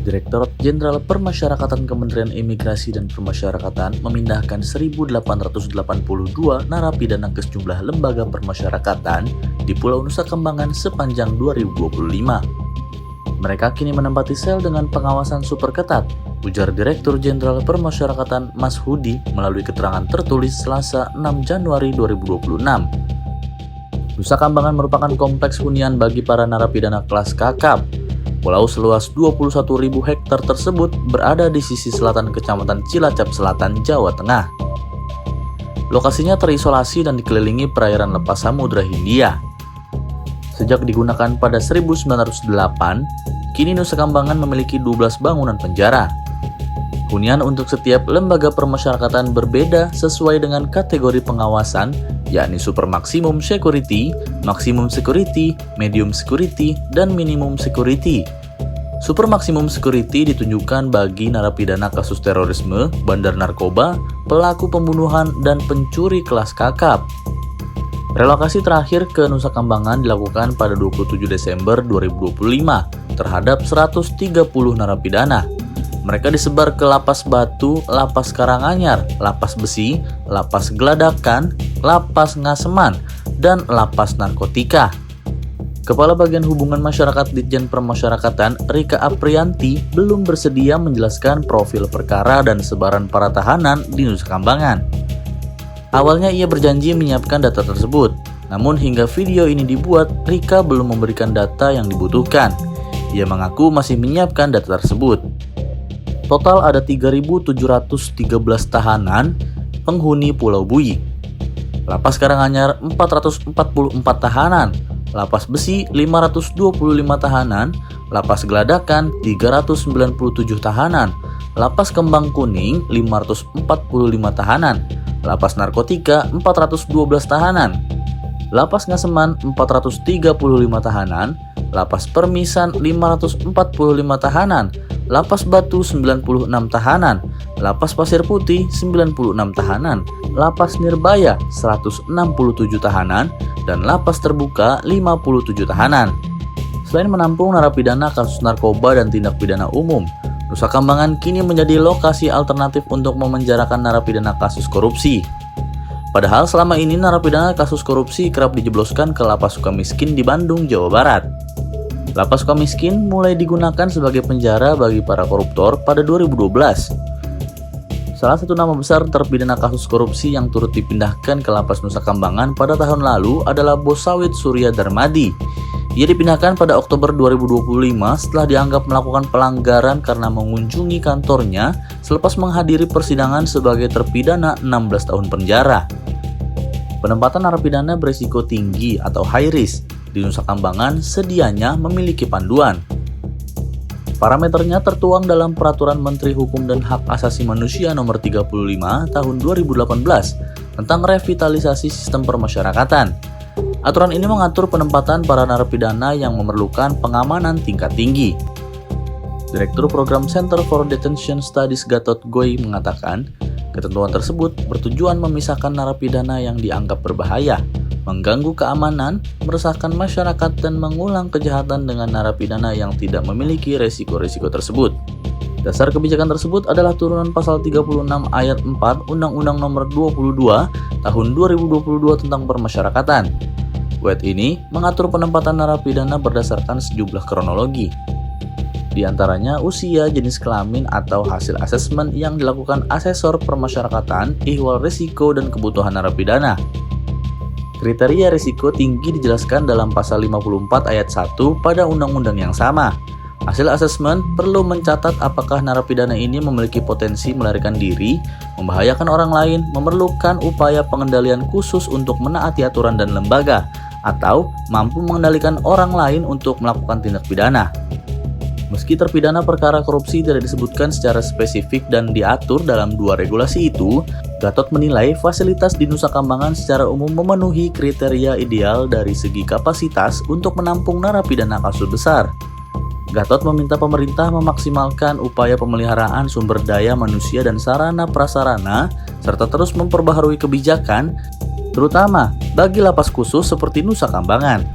Direktorat Jenderal Permasyarakatan Kementerian Imigrasi dan Permasyarakatan memindahkan 1.882 narapidana ke sejumlah lembaga permasyarakatan di Pulau Nusa Kambangan sepanjang 2025. Mereka kini menempati sel dengan pengawasan super ketat, ujar Direktur Jenderal Permasyarakatan Mas Hudi melalui keterangan tertulis Selasa 6 Januari 2026. Nusa Kambangan merupakan kompleks hunian bagi para narapidana kelas kakap. Pulau seluas 21.000 hektar tersebut berada di sisi selatan Kecamatan Cilacap Selatan, Jawa Tengah. Lokasinya terisolasi dan dikelilingi perairan lepas Samudra Hindia. Sejak digunakan pada 1908, kini Nusa Kambangan memiliki 12 bangunan penjara. Hunian untuk setiap lembaga permasyarakatan berbeda sesuai dengan kategori pengawasan, yakni super maksimum security, maksimum security, medium security, dan minimum security. Super maksimum security ditunjukkan bagi narapidana kasus terorisme, bandar narkoba, pelaku pembunuhan, dan pencuri kelas kakap. Relokasi terakhir ke Nusa Kambangan dilakukan pada 27 Desember 2025 terhadap 130 narapidana. Mereka disebar ke Lapas Batu, Lapas Karanganyar, Lapas Besi, Lapas Geladakan, Lapas Ngaseman, dan Lapas Narkotika. Kepala Bagian Hubungan Masyarakat Ditjen Permasyarakatan Rika Aprianti belum bersedia menjelaskan profil perkara dan sebaran para tahanan di Nusa Kambangan. Awalnya ia berjanji menyiapkan data tersebut, namun hingga video ini dibuat, Rika belum memberikan data yang dibutuhkan. Ia mengaku masih menyiapkan data tersebut. Total ada 3.713 tahanan penghuni Pulau Buik. Lapas Karanganyar 444 tahanan, Lapas Besi 525 tahanan, Lapas Geladakan 397 tahanan, Lapas Kembang Kuning 545 tahanan, Lapas Narkotika 412 tahanan, Lapas Ngaseman 435 tahanan, Lapas Permisan 545 tahanan, Lapas Batu 96 tahanan, Lapas Pasir Putih 96 tahanan, Lapas Nirbaya 167 tahanan, dan Lapas Terbuka 57 tahanan. Selain menampung narapidana kasus narkoba dan tindak pidana umum, Nusa Kambangan kini menjadi lokasi alternatif untuk memenjarakan narapidana kasus korupsi. Padahal selama ini narapidana kasus korupsi kerap dijebloskan ke Lapas Sukamiskin di Bandung, Jawa Barat. Lapas Sukamiskin mulai digunakan sebagai penjara bagi para koruptor pada 2012. Salah satu nama besar terpidana kasus korupsi yang turut dipindahkan ke Lapas Nusa Kambangan pada tahun lalu adalah Bos Sawit Surya Darmadi. Ia dipindahkan pada Oktober 2025 setelah dianggap melakukan pelanggaran karena mengunjungi kantornya selepas menghadiri persidangan sebagai terpidana 16 tahun penjara. Penempatan narapidana berisiko tinggi atau high risk di Nusa Kambangan sedianya memiliki panduan. Parameternya tertuang dalam Peraturan Menteri Hukum dan Hak Asasi Manusia Nomor 35 Tahun 2018 tentang revitalisasi sistem permasyarakatan. Aturan ini mengatur penempatan para narapidana yang memerlukan pengamanan tingkat tinggi. Direktur Program Center for Detention Studies Gatot Goy mengatakan, ketentuan tersebut bertujuan memisahkan narapidana yang dianggap berbahaya, mengganggu keamanan, meresahkan masyarakat, dan mengulang kejahatan dengan narapidana yang tidak memiliki resiko-resiko tersebut. Dasar kebijakan tersebut adalah turunan pasal 36 ayat 4 Undang-Undang Nomor 22 Tahun 2022 tentang Permasyarakatan. UED ini mengatur penempatan narapidana berdasarkan sejumlah kronologi. Di antaranya usia, jenis kelamin, atau hasil asesmen yang dilakukan asesor permasyarakatan, ihwal risiko dan kebutuhan narapidana. Kriteria risiko tinggi dijelaskan dalam pasal 54 ayat 1 pada undang-undang yang sama. Hasil asesmen perlu mencatat apakah narapidana ini memiliki potensi melarikan diri, membahayakan orang lain, memerlukan upaya pengendalian khusus untuk menaati aturan dan lembaga, atau mampu mengendalikan orang lain untuk melakukan tindak pidana. Meski terpidana perkara korupsi tidak disebutkan secara spesifik dan diatur dalam dua regulasi itu, Gatot menilai fasilitas di Nusa Kambangan secara umum memenuhi kriteria ideal dari segi kapasitas untuk menampung narapidana kasus besar. Gatot meminta pemerintah memaksimalkan upaya pemeliharaan sumber daya manusia dan sarana prasarana, serta terus memperbaharui kebijakan, terutama bagi lapas khusus seperti Nusa Kambangan.